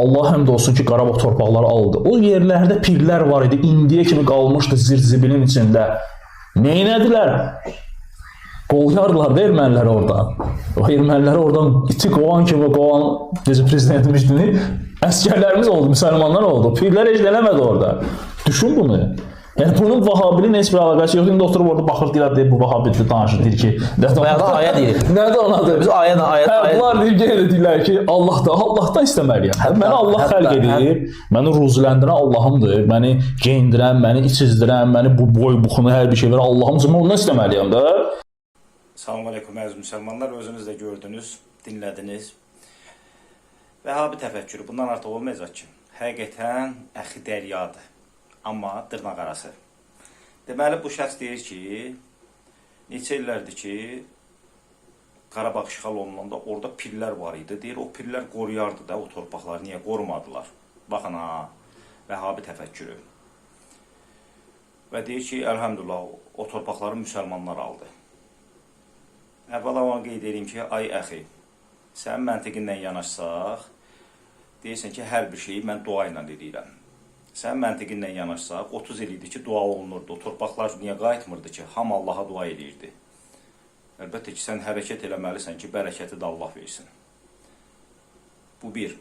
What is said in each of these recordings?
Allah həmd olsun ki, Qarabağ torpaqları aldı. O yerlərdə pirlər var idi, indiyə kimi qalmışdı zirzibilin içində. Neynədilər? Qovyardılar da erməniləri oradan. O erməniləri oradan iti qovan kimi qovan prezidentimiz dini əsgərlərimiz oldu, müsəlmanlar oldu. Pirlər heç eləmədi orada. Düşün bunu. Yəni bunun Vahabinin heç bir əlaqəsi yox. İndi oturub orada baxır deyir, bu Vahabitli danışır, deyir ki, bayaqda ayə deyir. Nədir onadır? Biz ayə. Bunlar deyirlər ki, Allahdan istəməliyəm. Məni Allah xəlq edib, məni ruziləndirən Allahımdır. Məni geyindirən, məni içizdirən, məni bu boy buxunu hər bir şey verən Allahımdır. Mən ondan istəməliyəm də. Salam aleykum əziz müsəlmanlar. Özünüz də gördünüz, dinlədiniz. Vəhabi təfəkkürü bundan artıq olmayacaq ki, həqiqətən əxi dəryadır. Amma dırnaq arası. Deməli, bu şəxs deyir ki, neçə illərdir ki, Qarabağ işğal olunanda orada pirlər var idi. Deyir, o pirlər qoruyardı da o torpaqları. Niyə qorumadılar? Baxın ha, vəhabi təfəkkürü. Və deyir ki, əlhəmdülillah, o torpaqları müsəlmanlar aldı. Əvvəla ona qeyd edeyim ki, ay əxi, sənin məntiqindən yanaşsaq, deyirsən ki, hər bir şeyi mən dua ilə deyirəm. Sən məntiqindən yanaşsaq, 30 il idi ki, dua olunurdu. O torpaqlar niyə qayıtmırdı ki, ham Allaha dua edirdi. Əlbəttə ki, sən hərəkət eləməlisən ki, bərəkəti də Allah versin. Bu bir.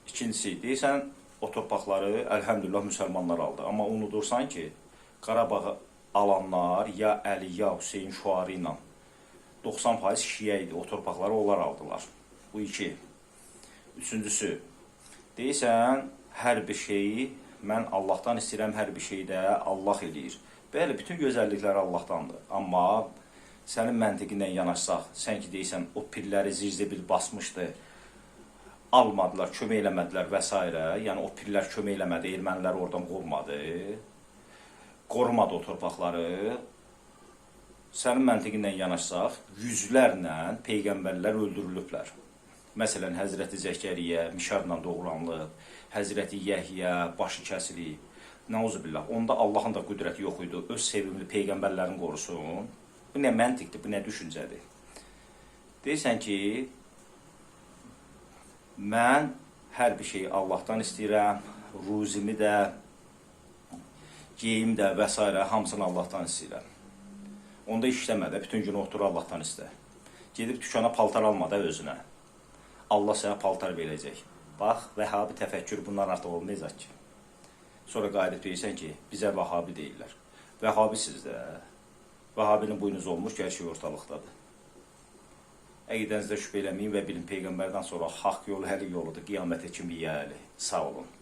İkincisi, deyirsən, o torpaqları əlhəmdülillah müsəlmanlar aldı. Amma unudursan ki, Qarabağı alanlar ya Əli, ya Hüseyin şuarı ilə 90% şiə idi. O torpaqları onlar aldılar. Bu iki. Üçüncüsü, deyirsən, hər bir şeyi mən Allahdan istəyirəm, hər bir şeyi də Allah eləyir. Bəli, bütün gözəlliklər Allahdandır. Amma sənin məntiqindən yanaşsaq, sən ki deyirsən, o pirləri zirzibil basmışdı, almadılar, kömək eləmədilər və s. Yəni o pirlər kömək eləmədi, ermənilər oradan qovmadı, qorumadı o torpaqları. Sənin məntiqindən yanaşsaq, yüzlərlə peyğəmbərlər öldürülüblər. Məsələn, Həzrəti Zəkəriyə mişarla doğulanlıq, Həzrəti Yəhyə başı kəsilib. Nauzubillah, onda Allahın da qüdrəti yox idi, öz sevimli peyğəmbərlərini qorusun. Bu nə məntiqdir, bu nə düşüncədir? Deyirsən ki, mən hər bir şeyi Allahdan istəyirəm, ruzimi də, geyim də və s. hamısını Allahdan istəyirəm. Onda işləmə də, bütün gün otur Allahdan istə. Gedib dükana paltar alma da özünə. Allah sənə paltar verəcək. Bax, vəhabi təfəkkür bundan artıq olmayacaq ki. Sonra qayıdıb deyirsən ki, bizə vəhabi deyirlər. Vəhabi sizdə. Vəhabinin buynuz olmuş, hər şey ortalıqdadır. Əqidənizdə şübhə eləməyin və bilin, Peyğəmbərdən sonra haqq yolu həli yoludur, qiyamətə kimi yiyəli. Sağ olun.